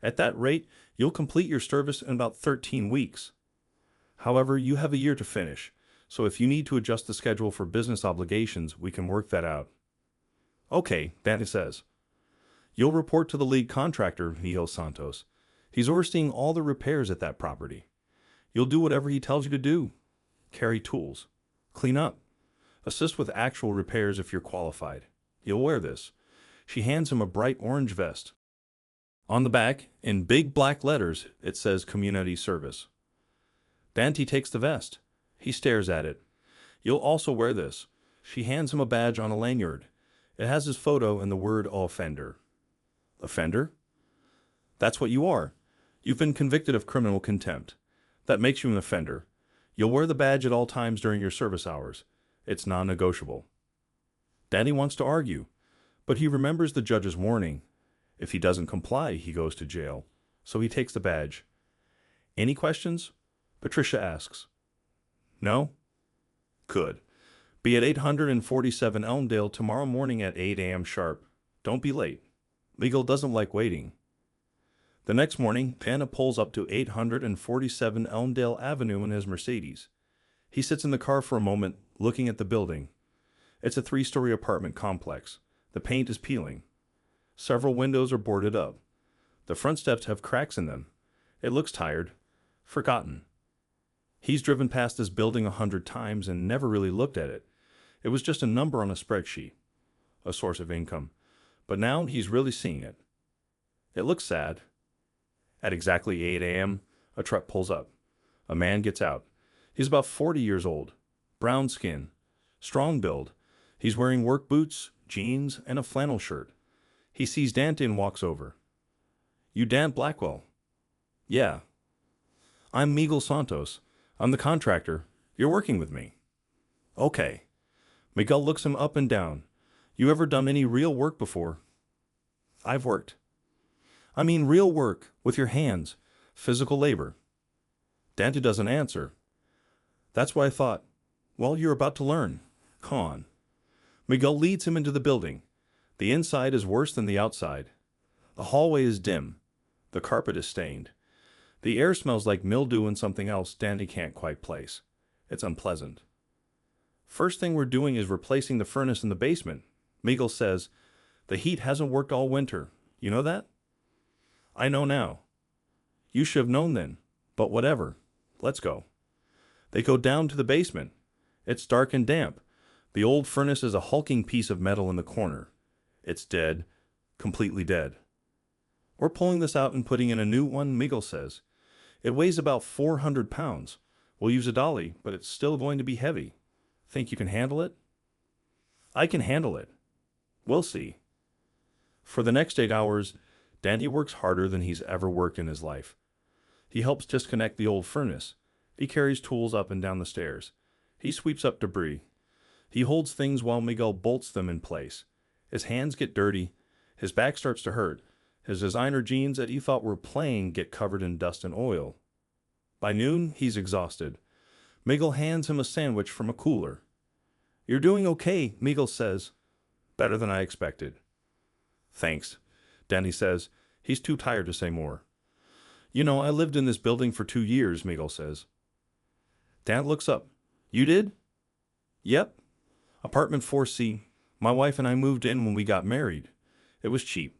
At that rate, you'll complete your service in about 13 weeks. However, you have a year to finish, so if you need to adjust the schedule for business obligations, we can work that out. Okay, Dante says. You'll report to the lead contractor, Miguel Santos. He's overseeing all the repairs at that property. You'll do whatever he tells you to do. Carry tools. Clean up. Assist with actual repairs if you're qualified. You'll wear this. She hands him a bright orange vest. On the back, in big black letters, it says Community Service. Dante takes the vest. He stares at it. You'll also wear this. She hands him a badge on a lanyard. It has his photo and the word offender. Offender? That's what you are. You've been convicted of criminal contempt. That makes you an offender. You'll wear the badge at all times during your service hours. It's non-negotiable. Dante wants to argue, but he remembers the judge's warning. If he doesn't comply, he goes to jail. So he takes the badge. Any questions? Patricia asks. No? Good. Be at 847 Elmdale tomorrow morning at 8 a.m. sharp. Don't be late. Miguel doesn't like waiting. The next morning, Dante pulls up to 847 Elmdale Avenue in his Mercedes. He sits in the car for a moment, looking at the building. It's a 3-story apartment complex. The paint is peeling. Several windows are boarded up. The front steps have cracks in them. It looks tired. Forgotten. He's driven past this building 100 times and never really looked at it. It was just a number on a spreadsheet. A source of income. But now he's really seeing it. It looks sad. At exactly 8 a.m., a truck pulls up. A man gets out. He's about 40 years old. Brown skin. Strong build. He's wearing work boots, jeans, and a flannel shirt. He sees Dante and walks over. You Dante Blackwell? Yeah. I'm Miguel Santos. I'm the contractor. You're working with me. Okay. Miguel looks him up and down. You ever done any real work before? I've worked. I mean real work, with your hands, physical labor. Dante doesn't answer. That's why I thought, well, you're about to learn. Come on. Miguel leads him into the building. The inside is worse than the outside. The hallway is dim. The carpet is stained. The air smells like mildew and something else Dante can't quite place. It's unpleasant. First thing we're doing is replacing the furnace in the basement. Mogul says, "The heat hasn't worked all winter. You know that?" "I know now." "You should have known then. But whatever. Let's go." They go down to the basement. It's dark and damp. The old furnace is a hulking piece of metal in the corner. It's dead. Completely dead. "We're pulling this out and putting in a new one," Mogul says. "It weighs about 400 pounds. We'll use a dolly, but it's still going to be heavy. Think you can handle it?" "I can handle it. We'll see." For the next 8 hours, Dante works harder than he's ever worked in his life. He helps disconnect the old furnace. He carries tools up and down the stairs. He sweeps up debris. He holds things while Mogul bolts them in place. His hands get dirty. His back starts to hurt. His designer jeans that he thought were plain get covered in dust and oil. By noon, he's exhausted. Mogul hands him a sandwich from a cooler. "You're doing okay," Mogul says. "Better than I expected." "Thanks," Dante says. He's too tired to say more. "You know, I lived in this building for 2 years," Mogul says. Dante looks up. "You did?" "Yep. Apartment 4C. My wife and I moved in when we got married. It was cheap.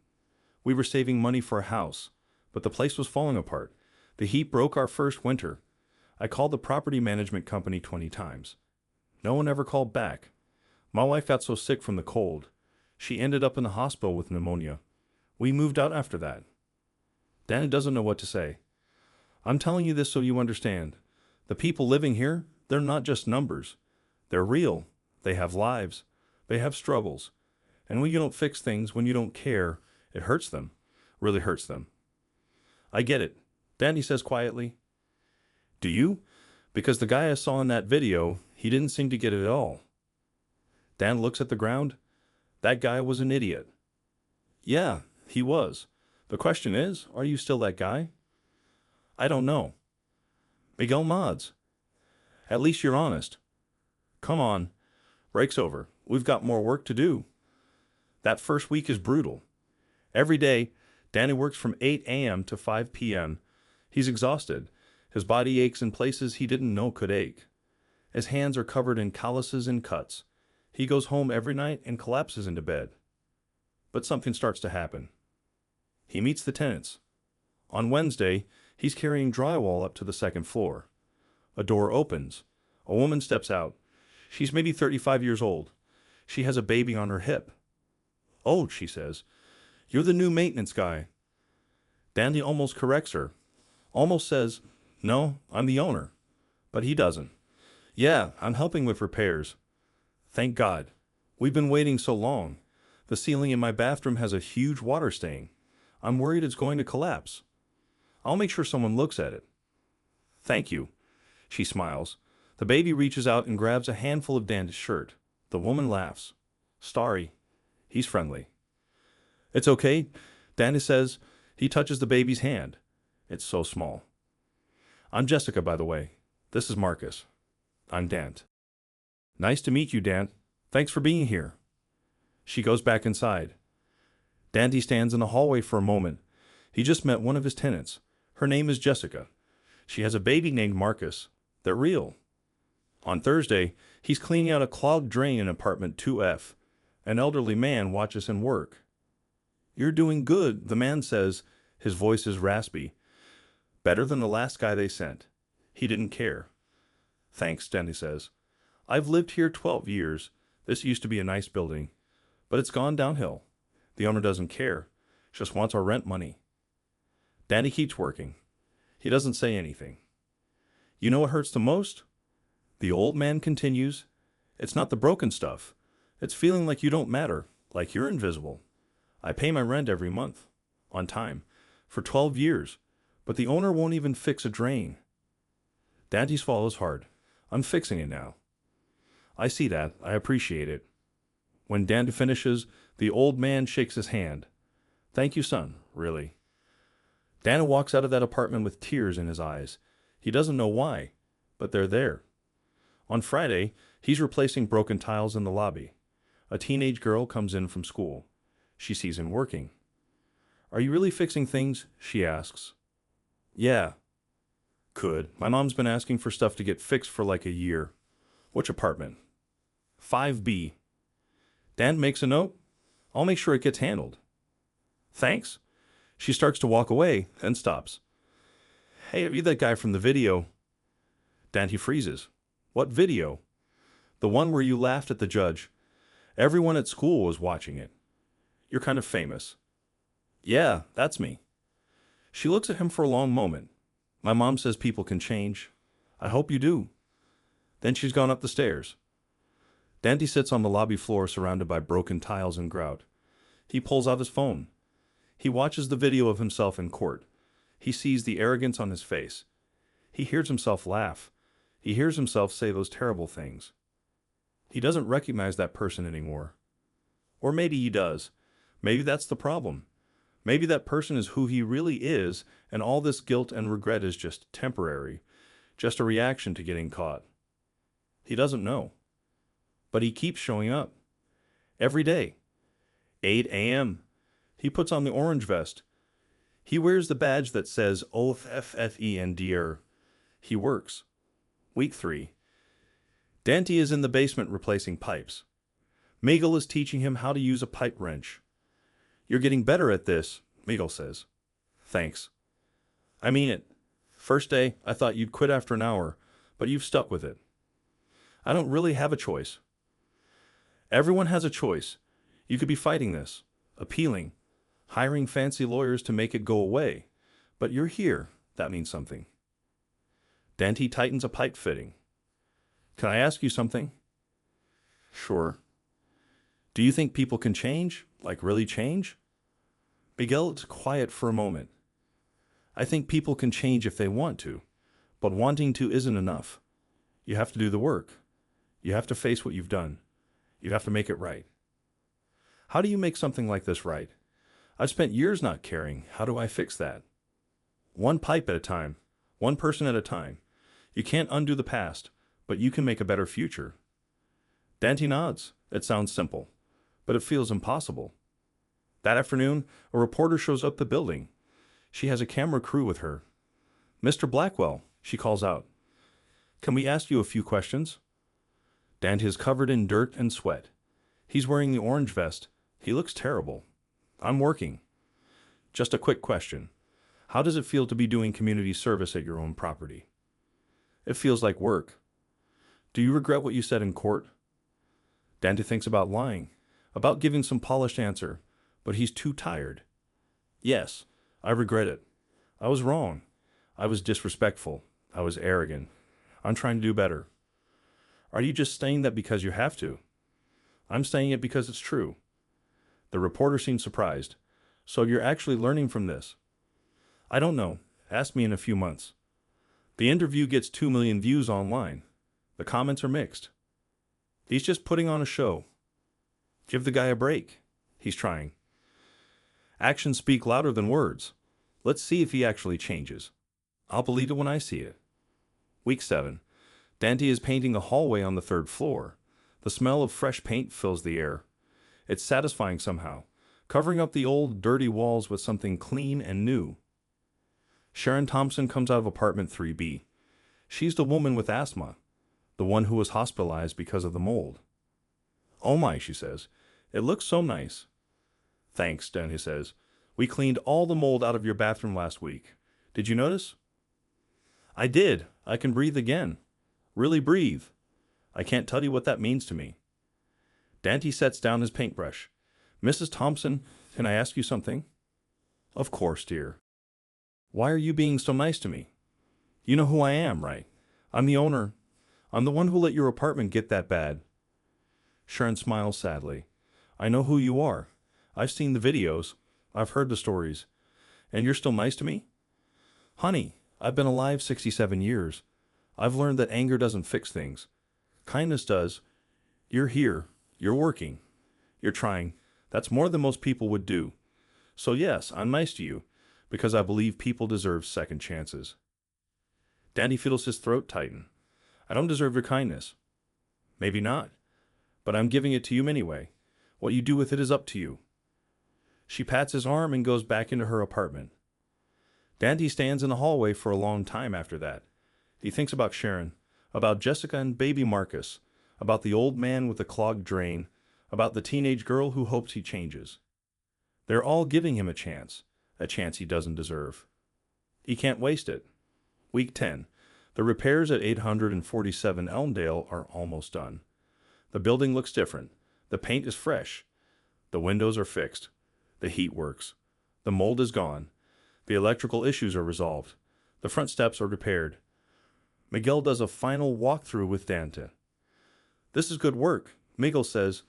We were saving money for a house, but the place was falling apart. The heat broke our first winter. I called the property management company 20 times. No one ever called back. My wife got so sick from the cold. She ended up in the hospital with pneumonia. We moved out after that." Dante doesn't know what to say. "I'm telling you this so you understand. The people living here, they're not just numbers. They're real. They have lives. They have struggles. And when you don't fix things, when you don't care, it hurts them. Really hurts them." "I get it," Dante says quietly. "Do you? Because the guy I saw in that video, he didn't seem to get it at all." Dan looks at the ground. "That guy was an idiot." "Yeah, he was. The question is, are you still that guy?" "I don't know." "Miguel Mods. At least you're honest." "Come on. Break's over. We've got more work to do." That first week is brutal. Every day, Danny works from 8 a.m. to 5 p.m. He's exhausted. His body aches in places he didn't know could ache. His hands are covered in calluses and cuts. He goes home every night and collapses into bed. But something starts to happen. He meets the tenants. On Wednesday, he's carrying drywall up to the second floor. A door opens. A woman steps out. She's maybe 35 years old. She has a baby on her hip. "Oh," she says, "you're the new maintenance guy." Dandy almost corrects her. Almost says, "No, I'm the owner." But he doesn't. "Yeah, I'm helping with repairs." "Thank God. We've been waiting so long. The ceiling in my bathroom has a huge water stain. I'm worried it's going to collapse. I'll make sure someone looks at it." "Thank you." She smiles. The baby reaches out and grabs a handful of Dan's shirt. The woman laughs. Starry. He's friendly. "It's okay," Dante says. He touches the baby's hand. It's so small. "I'm Jessica, by the way. This is Marcus." "I'm Dante." "Nice to meet you, Dante. Thanks for being here." She goes back inside. Dante stands in the hallway for a moment. He just met one of his tenants. Her name is Jessica. She has a baby named Marcus. They're real. On Thursday, he's cleaning out a clogged drain in apartment 2F. An elderly man watches him work. "You're doing good," the man says. His voice is raspy. "Better than the last guy they sent." He didn't care. "Thanks," Dante says. "I've lived here 12 years. This used to be a nice building. But it's gone downhill. The owner doesn't care. Just wants our rent money." Dante keeps working. He doesn't say anything. "You know what hurts the most?" The old man continues. "It's not the broken stuff. It's feeling like you don't matter, like you're invisible. I pay my rent every month, on time, for 12 years, but the owner won't even fix a drain." Dante swallows hard. "I'm fixing it now." "I see that. I appreciate it." When Dante finishes, the old man shakes his hand. "Thank you, son, really." Dante walks out of that apartment with tears in his eyes. He doesn't know why, but they're there. On Friday, he's replacing broken tiles in the lobby. A teenage girl comes in from school. She sees him working. "Are you really fixing things?" she asks. "Yeah." "Could. My mom's been asking for stuff to get fixed for like a year." "Which apartment?" 5B. Dan makes a note. I'll make sure it gets handled. Thanks. She starts to walk away, then stops. Hey, are you that guy from the video? Dante freezes. What video? The one where you laughed at the judge. Everyone at school was watching it. You're kind of famous. Yeah, that's me. She looks at him for a long moment. My mom says people can change. I hope you do. Then she's gone up the stairs. Dante sits on the lobby floor surrounded by broken tiles and grout. He pulls out his phone. He watches the video of himself in court. He sees the arrogance on his face. He hears himself laugh. He hears himself say those terrible things. He doesn't recognize that person anymore. Or maybe he does. Maybe that's the problem. Maybe that person is who he really is, and all this guilt and regret is just temporary, just a reaction to getting caught. He doesn't know. But he keeps showing up. Every day. 8 a.m. He puts on the orange vest. He wears the badge that says OFFENDR. He works. Week 3. Dante is in the basement replacing pipes. Mogul is teaching him how to use a pipe wrench. You're getting better at this, Mogul says. Thanks. I mean it. First day, I thought you'd quit after an hour, but you've stuck with it. I don't really have a choice. Everyone has a choice. You could be fighting this, appealing, hiring fancy lawyers to make it go away. But you're here. That means something. Dante tightens a pipe fitting. Can I ask you something? Sure. Do you think people can change? Like really change? Miguel is quiet for a moment. I think people can change if they want to, but wanting to isn't enough. You have to do the work. You have to face what you've done. You have to make it right. How do you make something like this right? I've spent years not caring. How do I fix that? One pipe at a time. One person at a time. You can't undo the past, but you can make a better future. Dante nods. It sounds simple, but it feels impossible. That afternoon, a reporter shows up the building. She has a camera crew with her. Mr. Blackwell, she calls out. Can we ask you a few questions? Dante is covered in dirt and sweat. He's wearing the orange vest. He looks terrible. I'm working. Just a quick question. How does it feel to be doing community service at your own property? It feels like work. Do you regret what you said in court? Dante thinks about lying, about giving some polished answer, but he's too tired. Yes, I regret it. I was wrong. I was disrespectful. I was arrogant. I'm trying to do better. Are you just saying that because you have to? I'm saying it because it's true. The reporter seemed surprised. So you're actually learning from this? I don't know. Ask me in a few months. The interview gets 2 million views online. The comments are mixed. He's just putting on a show. Give the guy a break. He's trying. Actions speak louder than words. Let's see if he actually changes. I'll believe it when I see it. Week 7. Dante is painting a hallway on the 3rd floor. The smell of fresh paint fills the air. It's satisfying somehow, covering up the old, dirty walls with something clean and new. Sharon Thompson comes out of apartment 3B. She's the woman with asthma, the one who was hospitalized because of the mold. Oh my, she says. It looks so nice. Thanks, Dante says. We cleaned all the mold out of your bathroom last week. Did you notice? I did. I can breathe again. Really breathe. I can't tell you what that means to me. Dante sets down his paintbrush. Mrs. Thompson, can I ask you something? Of course, dear. Why are you being so nice to me? You know who I am, right? I'm the owner. I'm the one who let your apartment get that bad. Sharon smiles sadly. I know who you are. I've seen the videos. I've heard the stories. And you're still nice to me? Honey, I've been alive 67 years. I've learned that anger doesn't fix things. Kindness does. You're here. You're working. You're trying. That's more than most people would do. So yes, I'm nice to you, because I believe people deserve second chances. Dante feels his throat tighten. I don't deserve your kindness. Maybe not. But I'm giving it to you anyway. What you do with it is up to you. She pats his arm and goes back into her apartment. Dante stands in the hallway for a long time after that. He thinks about Sharon, about Jessica and baby Marcus, about the old man with the clogged drain, about the teenage girl who hopes he changes. They're all giving him a chance he doesn't deserve. He can't waste it. Week 10. The repairs at 847 Elmdale are almost done. The building looks different. The paint is fresh. The windows are fixed. The heat works. The mold is gone. The electrical issues are resolved. The front steps are repaired. Miguel does a final walkthrough with Dante. "This is good work," Miguel says.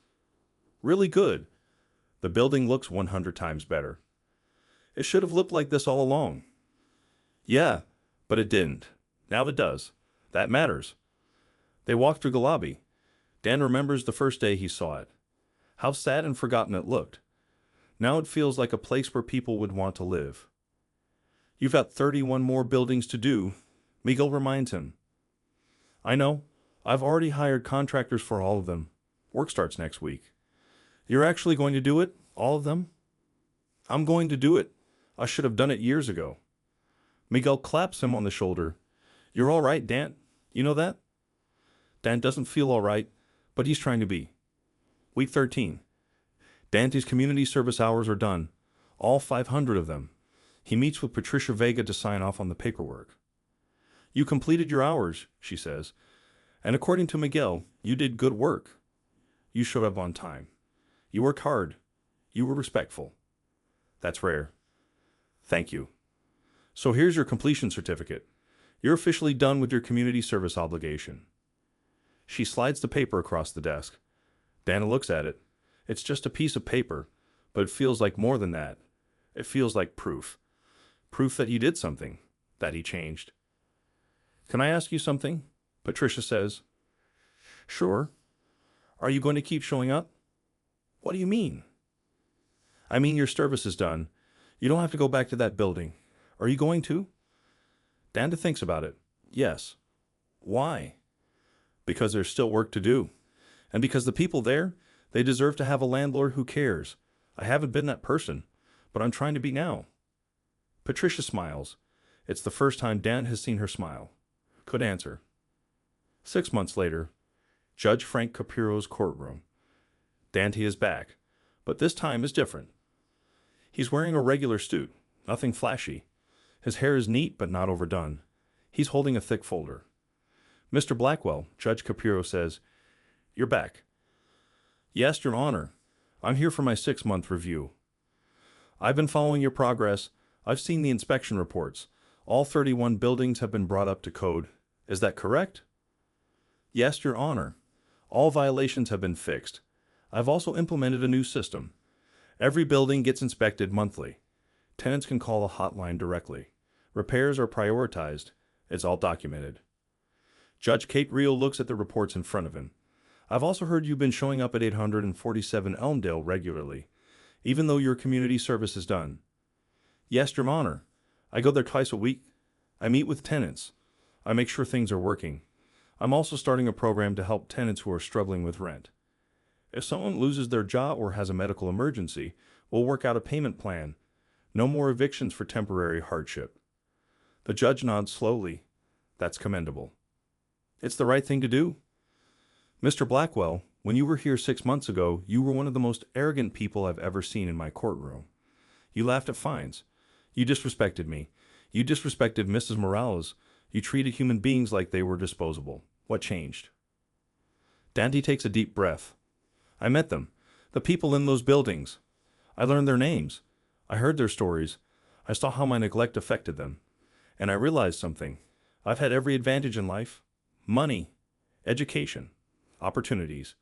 "Really good. The building looks 100 times better. It should have looked like this all along." "Yeah, but it didn't. Now it does. That matters." They walk through the lobby. Dan remembers the first day he saw it. How sad and forgotten it looked. Now it feels like a place where people would want to live. "You've got 31 more buildings to do," Miguel reminds him. "I know. I've already hired contractors for all of them. Work starts next week." "You're actually going to do it? All of them?" "I'm going to do it. I should have done it years ago." Miguel claps him on the shoulder. "You're all right, Dan. You know that?" Dan doesn't feel all right, but he's trying to be. Week 13. Dante's community service hours are done. All 500 of them. He meets with Patricia Vega to sign off on the paperwork. "You completed your hours," she says. "And according to Miguel, you did good work. You showed up on time. You worked hard. You were respectful. That's rare. Thank you. So here's your completion certificate. You're officially done with your community service obligation." She slides the paper across the desk. Dana looks at it. It's just a piece of paper, but it feels like more than that. It feels like proof. Proof that you did something, that he changed. "Can I ask you something?" Patricia says. "Sure. Are you going to keep showing up?" "What do you mean?" "I mean your service is done. You don't have to go back to that building. Are you going to?" Danda thinks about it. "Yes." "Why?" "Because there's still work to do. And because the people there, they deserve to have a landlord who cares. I haven't been that person, but I'm trying to be now." Patricia smiles. It's the first time Dan has seen her smile. Could answer. 6 months later, Judge Frank Caprio's courtroom. Dante is back, but this time is different. He's wearing a regular suit, nothing flashy. His hair is neat but not overdone. He's holding a thick folder. "Mr. Blackwell," Judge Caprio says, "you're back." "Yes, Your Honor. I'm here for my 6-month review. I've been following your progress. I've seen the inspection reports. All 31 buildings have been brought up to code. Is that correct?" "Yes, Your Honor. All violations have been fixed. I've also implemented a new system. Every building gets inspected monthly. Tenants can call a hotline directly. Repairs are prioritized. It's all documented." Judge Caprio looks at the reports in front of him. "I've also heard you've been showing up at 847 Elmdale regularly, even though your community service is done." "Yes, Your Honor. I go there twice a week. I meet with tenants. I make sure things are working. I'm also starting a program to help tenants who are struggling with rent. If someone loses their job or has a medical emergency, we'll work out a payment plan. No more evictions for temporary hardship." The judge nods slowly. "That's commendable." "It's the right thing to do." "Mr. Blackwell, when you were here 6 months ago, you were one of the most arrogant people I've ever seen in my courtroom. You laughed at fines. You disrespected me. You disrespected Mrs. Morales. You treated human beings like they were disposable. What changed?" Dante takes a deep breath. "I met them. The people in those buildings. I learned their names. I heard their stories. I saw how my neglect affected them. And I realized something. I've had every advantage in life. Money, education, opportunities.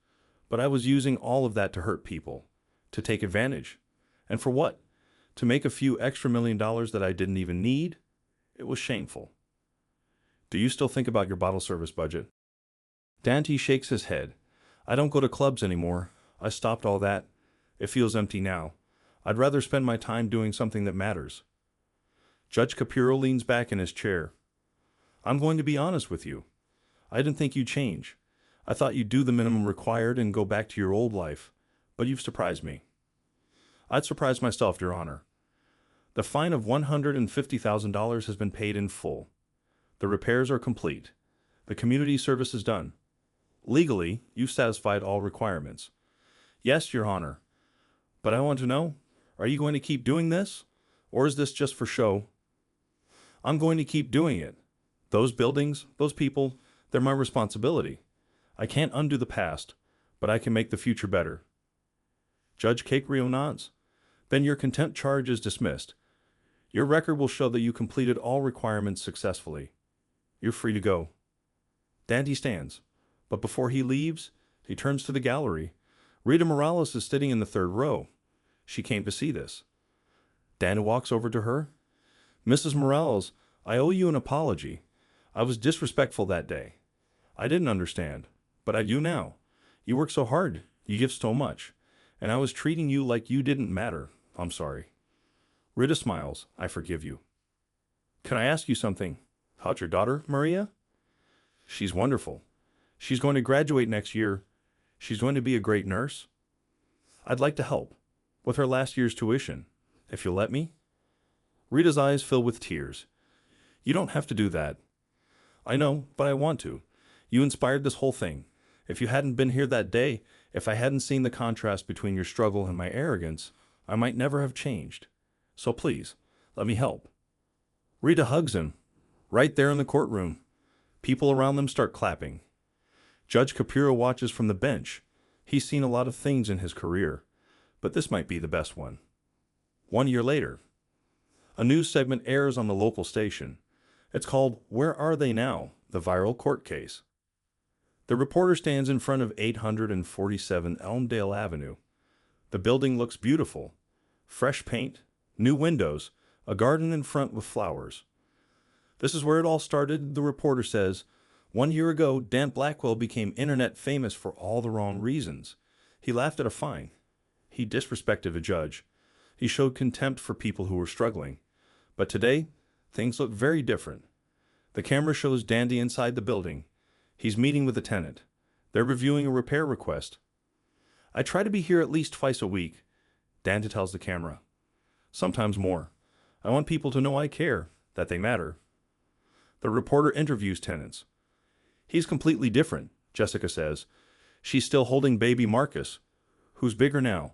But I was using all of that to hurt people, to take advantage. And for what? To make a few extra $1 million that I didn't even need? It was shameful." "Do you still think about your bottle service budget?" Dante shakes his head. "I don't go to clubs anymore. I stopped all that. It feels empty now. I'd rather spend my time doing something that matters." Judge Caprio leans back in his chair. "I'm going to be honest with you. I didn't think you'd change. I thought you'd do the minimum required and go back to your old life. But you've surprised me." "I'd surprise myself, Your Honor. The fine of $150,000 has been paid in full. The repairs are complete. The community service is done. Legally, you've satisfied all requirements. Yes, Your Honor. But I want to know, are you going to keep doing this? Or is this just for show? I'm going to keep doing it. Those buildings, those people, they're my responsibility. I can't undo the past, but I can make the future better. Judge Caprio nods. Then your contempt charge is dismissed. Your record will show that you completed all requirements successfully. You're free to go. Dante stands, but before he leaves, he turns to the gallery. Rita Morales is sitting in the third row. She came to see this. Dante walks over to her. Mrs. Morales, I owe you an apology. I was disrespectful that day. I didn't understand, but I do now. You work so hard, you give so much, and I was treating you like you didn't matter. I'm sorry. Rita smiles. I forgive you. Can I ask you something? How's your daughter, Maria? She's wonderful. She's going to graduate next year. She's going to be a great nurse. I'd like to help with her last year's tuition, if you'll let me. Rita's eyes fill with tears. You don't have to do that. I know, but I want to. You inspired this whole thing. If you hadn't been here that day, if I hadn't seen the contrast between your struggle and my arrogance, I might never have changed. So please, let me help. Rita hugs him. Right there in the courtroom. People around them start clapping. Judge Caprio watches from the bench. He's seen a lot of things in his career, but this might be the best one. 1 year later, a news segment airs on the local station. It's called Where Are They Now? The Viral Court Case. The reporter stands in front of 847 Elmdale Avenue. The building looks beautiful. Fresh paint, new windows, a garden in front with flowers. This is where it all started, the reporter says. 1 year ago, Dante Blackwell became internet famous for all the wrong reasons. He laughed at a fine. He disrespected a judge. He showed contempt for people who were struggling. But today, things look very different. The camera shows Dante inside the building. He's meeting with a tenant. They're reviewing a repair request. I try to be here at least twice a week, Dante tells the camera. Sometimes more. I want people to know I care, that they matter. The reporter interviews tenants. He's completely different, Jessica says. She's still holding baby Marcus, who's bigger now.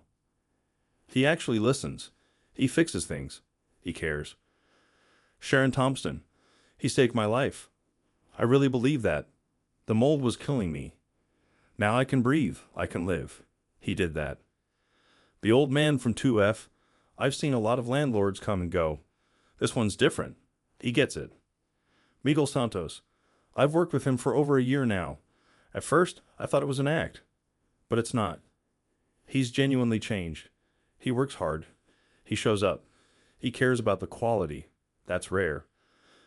He actually listens. He fixes things. He cares. Sharon Thompson. He saved my life. I really believe that. The mold was killing me. Now I can breathe. I can live. He did that. The old man from 2F. I've seen a lot of landlords come and go. This one's different. He gets it. Miguel Santos. I've worked with him for over a year now. At first, I thought it was an act. But it's not. He's genuinely changed. He works hard. He shows up. He cares about the quality. That's rare.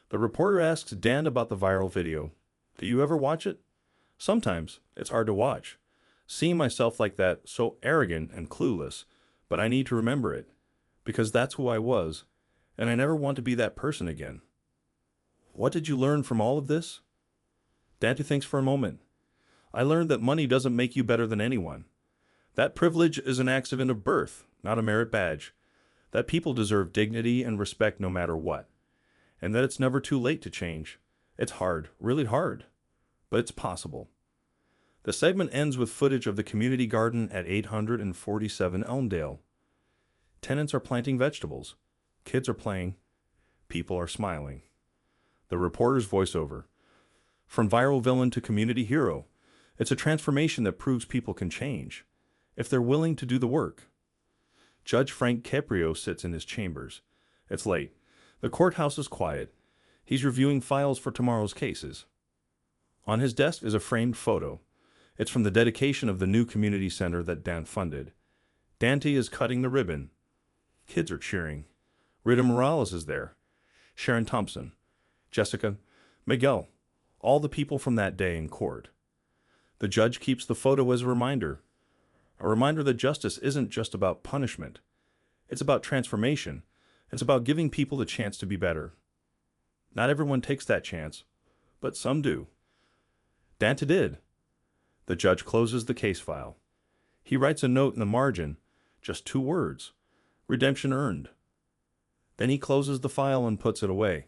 The reporter asks Dan about the viral video. Do you ever watch it? Sometimes. It's hard to watch. Seeing myself like that, so arrogant and clueless. But I need to remember it. Because that's who I was. And I never want to be that person again. What did you learn from all of this? Dante thinks for a moment. I learned that money doesn't make you better than anyone. That privilege is an accident of birth, not a merit badge. That people deserve dignity and respect no matter what. And that it's never too late to change. It's hard, really hard. But it's possible. The segment ends with footage of the community garden at 847 Elmdale. Tenants are planting vegetables. Kids are playing. People are smiling. The reporter's voiceover. From viral villain to community hero. It's a transformation that proves people can change, if they're willing to do the work. Judge Frank Caprio sits in his chambers. It's late. The courthouse is quiet. He's reviewing files for tomorrow's cases. On his desk is a framed photo. It's from the dedication of the new community center that Dan funded. Dante is cutting the ribbon. Kids are cheering. Rita Morales is there. Sharon Thompson. Jessica. Miguel. All the people from that day in court. The judge keeps the photo as a reminder that justice isn't just about punishment. It's about transformation. It's about giving people the chance to be better. Not everyone takes that chance, but some do. Dante did. The judge closes the case file. He writes a note in the margin, just 2 words. Redemption earned. Then he closes the file and puts it away.